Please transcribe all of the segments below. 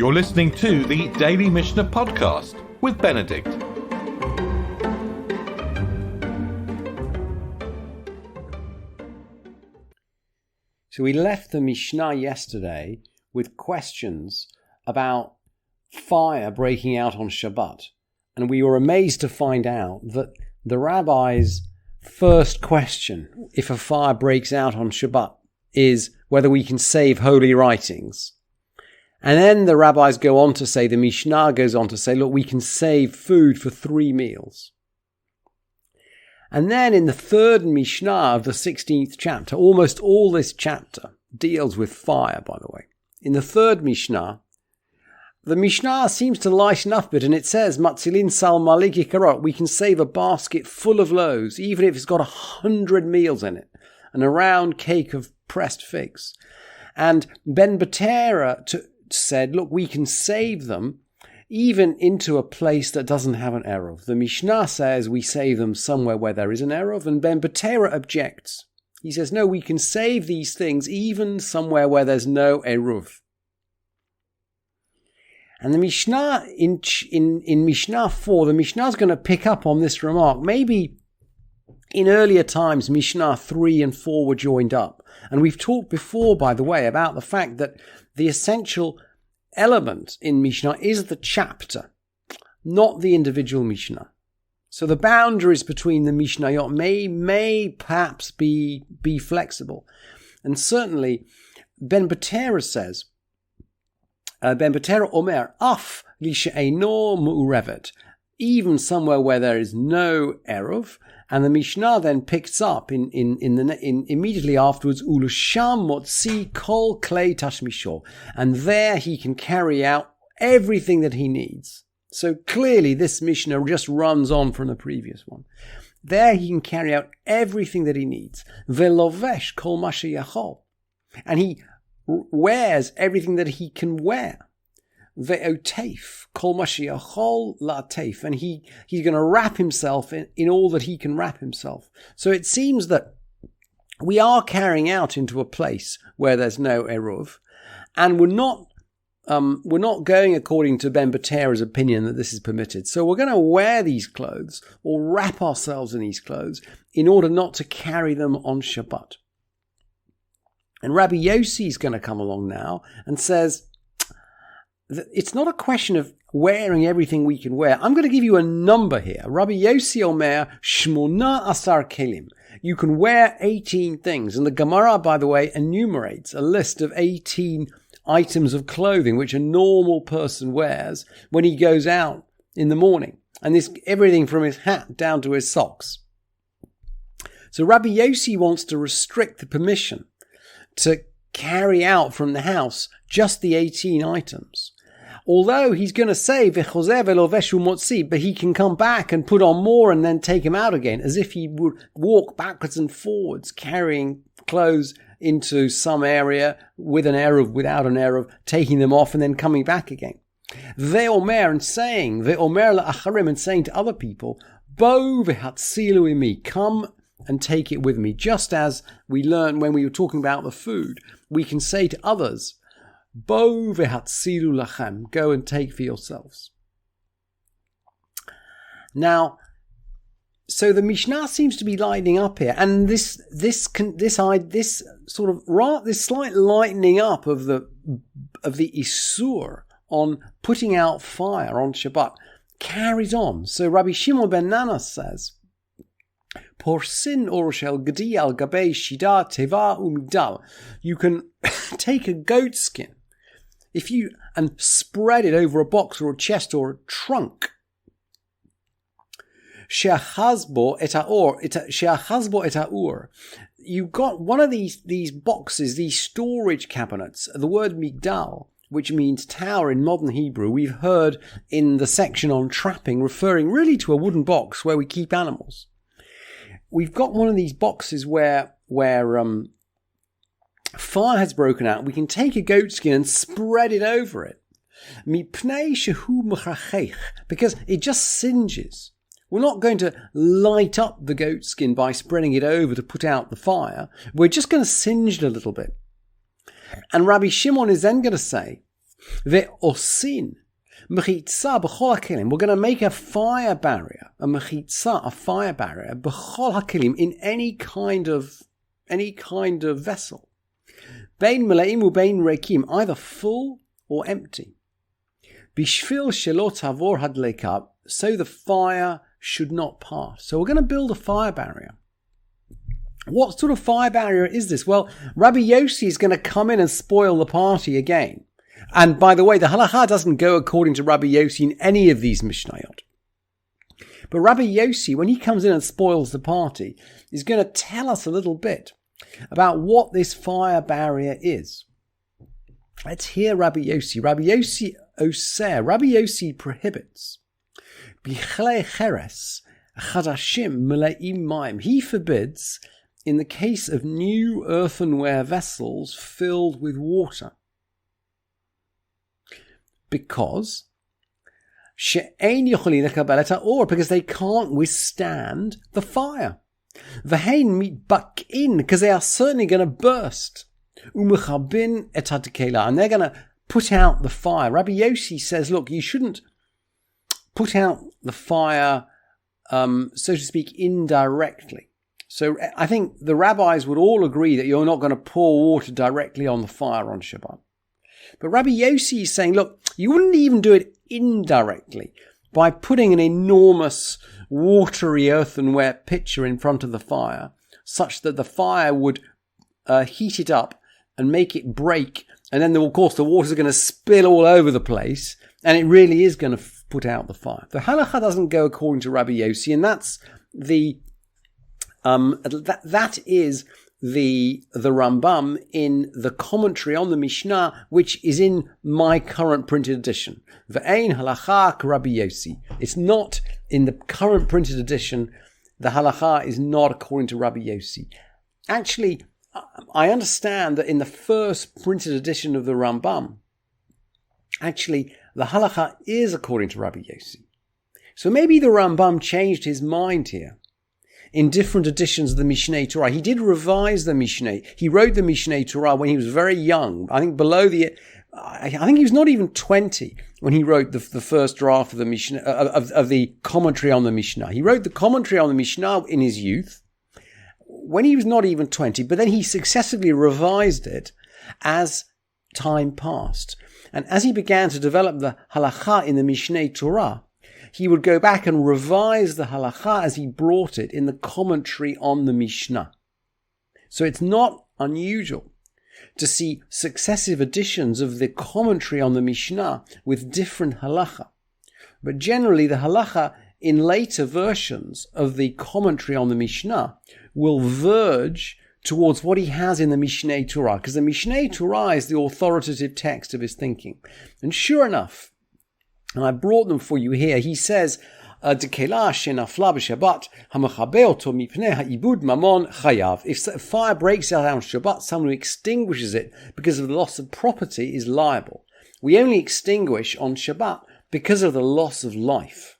You're listening to the Daily Mishnah Podcast with Benedict. So we left the Mishnah yesterday with questions about fire breaking out on Shabbat. And we were amazed to find out that the rabbi's first question, if a fire breaks out on Shabbat, is whether we can save holy writings. And then the rabbis go on to say, the Mishnah goes on to say, look, we can save food for 3 meals. And then in the third Mishnah of the 16th chapter, almost all this chapter deals with fire, by the way. In the third Mishnah, the Mishnah seems to lighten up a bit, and it says, Matzilin sal maliki karot, we can save a basket full of loaves, even if it's got 100 meals in it, and a round cake of pressed figs. And Ben Betera said, look, we can save them even into a place that doesn't have an eruv. The Mishnah says we save them somewhere where there is an eruv, and Ben Betera objects. He says, no, we can save these things even somewhere where there's no eruv. And the Mishnah, in Mishnah 4, the Mishnah is going to pick up on this remark. Maybe in earlier times, Mishnah 3 and 4 were joined up. And we've talked before, by the way, about the fact that the essential element in Mishnah is the chapter, not the individual Mishnah. So the boundaries between the Mishnayot may perhaps be flexible. And certainly, Ben Betera says, Ben Betera Omer, af li she'eino mu'urevet, even somewhere where there is no eruv. And the Mishnah then picks up in immediately afterwards, Ulasham motzi kol klei tashmishor, and there he can carry out everything that he needs. So clearly this Mishnah just runs on from the previous one. There he can carry out everything that he needs. Velovesh kol ma sheyachol, and he wears everything that he can wear. Ve'oteif kol ma sheyachol la'teif, and he's going to wrap himself in all that he can wrap himself. So it seems that we are carrying out into a place where there's no eruv, and we're not going according to Ben Betera's opinion that this is permitted. So we're going to wear these clothes or wrap ourselves in these clothes in order not to carry them on Shabbat. And Rabbi Yossi is going to come along now and says, it's not a question of wearing everything we can wear. I'm going to give you a number here. Rabbi Yossi Omer, Shmona Asar Kelim. You can wear 18 things. And the Gemara, by the way, enumerates a list of 18 items of clothing which a normal person wears when he goes out in the morning. And this everything from his hat down to his socks. So Rabbi Yossi wants to restrict the permission to carry out from the house just the 18 items. Although he's going to say, but he can come back and put on more and then take him out again, as if he would walk backwards and forwards, carrying clothes into some area with an eruv, without an eruv, taking them off and then coming back again. Ve'omer, and saying, ve'omer la'acharim, and saying to other people, bo v'hatzilu imi, come and take it with me. Just as we learned when we were talking about the food, we can say to others, bo v'hatzilu lachem, go and take for yourselves. Now, so the Mishnah seems to be lightening up here, and this slight lightening up of the isur on putting out fire on Shabbat carries on. So Rabbi Shimon ben Nana says, Porsin orshel gadi al gabei shida teva umigdal. You can take a goat skin and spread it over a box or a chest or a trunk. She'achazbo et ha'ur. You've got one of these boxes, these storage cabinets. The word migdal, which means tower in modern Hebrew, we've heard in the section on trapping, referring really to a wooden box where we keep animals. We've got one of these boxes where fire has broken out. We can take a goat skin and spread it over it. Because it just singes. We're not going to light up the goat skin by spreading it over to put out the fire. We're just going to singe it a little bit. And Rabbi Shimon is then going to say, Ve'osin mechitza b'chol hakelim. We're going to make a fire barrier, a mechitza, a fire barrier, b'chol hakelim, in any kind of vessel. Bein meleim ubein rekim, either full or empty. Bishvil shelo tavor hadleka, so the fire should not pass. So we're going to build a fire barrier. What sort of fire barrier is this? Well, Rabbi Yossi is going to come in and spoil the party again. And by the way, the halacha doesn't go according to Rabbi Yossi in any of these Mishnayot. But Rabbi Yossi, when he comes in and spoils the party, is going to tell us a little bit about what this fire barrier is. Let's hear Rabbi Yossi. Rabbi Yossi oser. Rabbi Yossi prohibits. Bichlei cheres chadashim meleim maim. He forbids in the case of new earthenware vessels filled with water. Because because they can't withstand the fire. V'hein mit bakin, because they are certainly going to burst. Umechabin et hadkela, and they're going to put out the fire. Rabbi Yossi says, look, you shouldn't put out the fire, so to speak, indirectly. So I think the rabbis would all agree that you're not going to pour water directly on the fire on Shabbat. But Rabbi Yossi is saying, look, you wouldn't even do it indirectly by putting an enormous watery earthenware pitcher in front of the fire, such that the fire would heat it up and make it break. And then, of course, the water is going to spill all over the place, and it really is going to put out the fire. The halacha doesn't go according to Rabbi Yossi, and that's that is the Rambam in the commentary on the Mishnah, which is in my current printed edition. Ve'ein halacha Rabbi Yossi. It's not in the current printed edition. The halacha is not according to Rabbi Yossi. Actually, I understand that in the first printed edition of the Rambam, actually, the halacha is according to Rabbi Yossi. So maybe the Rambam changed his mind here. In different editions of the Mishneh Torah. He did revise the Mishneh. He wrote the Mishneh Torah when he was very young. I think I think he was not even 20 when he wrote the first draft of the Mishnah, of the commentary on the Mishnah. He wrote the commentary on the Mishnah in his youth when he was not even 20, but then he successively revised it as time passed. And as he began to develop the halacha in the Mishneh Torah, he would go back and revise the halacha as he brought it in the commentary on the Mishnah. So it's not unusual to see successive editions of the commentary on the Mishnah with different halacha. But generally the halacha in later versions of the commentary on the Mishnah will verge towards what he has in the Mishneh Torah, because the Mishneh Torah is the authoritative text of his thinking. And sure enough, and I brought them for you here. He says, if fire breaks out on Shabbat, someone who extinguishes it because of the loss of property is liable. We only extinguish on Shabbat because of the loss of life.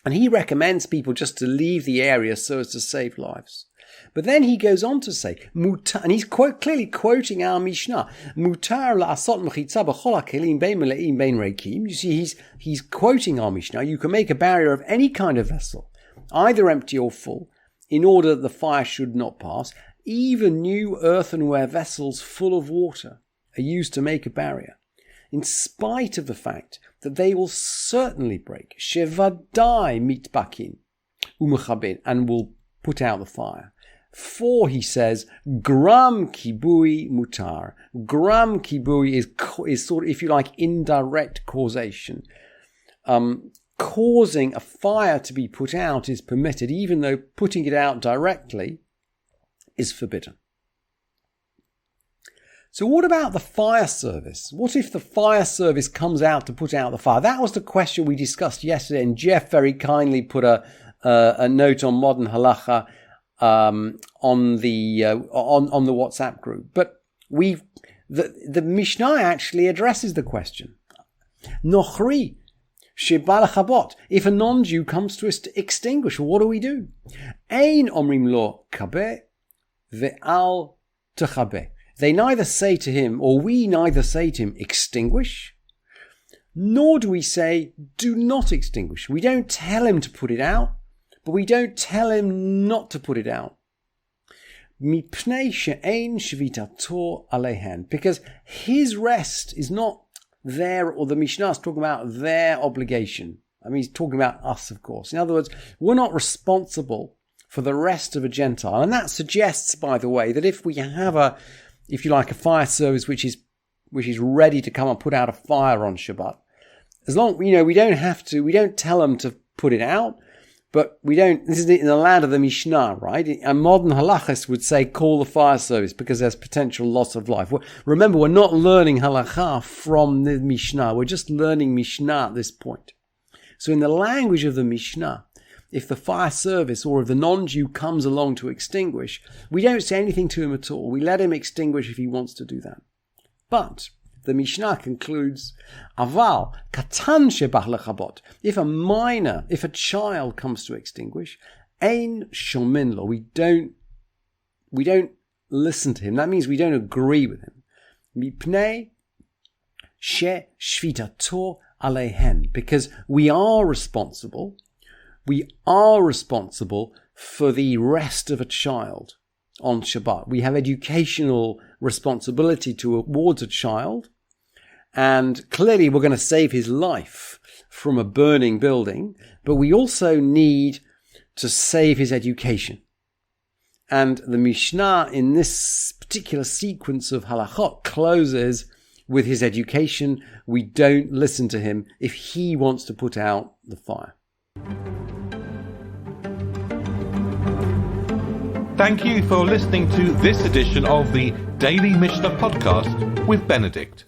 And he recommends people just to leave the area so as to save lives. But then he goes on to say, and he's clearly quoting our Mishnah, Mutar la'asot mechitza b'chol hakelim bein meleim bein reikim. You see, he's quoting our Mishnah. You can make a barrier of any kind of vessel, either empty or full, in order that the fire should not pass. Even new earthenware vessels full of water are used to make a barrier, in spite of the fact that they will certainly break. Shevadai mitbakin umechabin, and will put out the fire. For, he says, gram kibui mutar. Gram kibui is sort of, if you like, indirect causation. Causing a fire to be put out is permitted, even though putting it out directly is forbidden. So what about the fire service? What if the fire service comes out to put out the fire? That was the question we discussed yesterday, and Jeff very kindly put a note on Modern Halacha on the WhatsApp group. But the Mishnah actually addresses the question. Nochri shebal chabot. If a non-Jew comes to us to extinguish, what do we do? Ein omrim lo kabeh ve'al techabe. they neither say to him, or we neither say to him, extinguish, nor do we say, do not extinguish. We don't tell him to put it out, but we don't tell him not to put it out. Because his rest is not their, or the Mishnah is talking about their obligation. I mean, he's talking about us, of course. In other words, we're not responsible for the rest of a Gentile. And that suggests, by the way, that if we have a fire service which is ready to come and put out a fire on Shabbat, as long, we don't tell them to put it out, but this is in the land of the Mishnah, right? A modern halachist would say, call the fire service because there's potential loss of life. Remember, we're not learning halakha from the Mishnah. We're just learning Mishnah at this point. So in the language of the Mishnah, if the fire service or if the non-Jew comes along to extinguish, we don't say anything to him at all. We let him extinguish if he wants to do that. But the Mishnah concludes, Aval, katan shebach lechabot. If a child comes to extinguish, ein shomin lo. We don't listen to him. That means we don't agree with him. Mipnei she shvitato alehen. Because we are responsible for the rest of a child on Shabbat. We have educational responsibility towards a child, and clearly we're going to save his life from a burning building, but we also need to save his education. And the Mishnah in this particular sequence of halachot closes with his education. We don't listen to him if he wants to put out the fire. Thank you for listening to this edition of the Daily Mishnah Podcast with Benedict.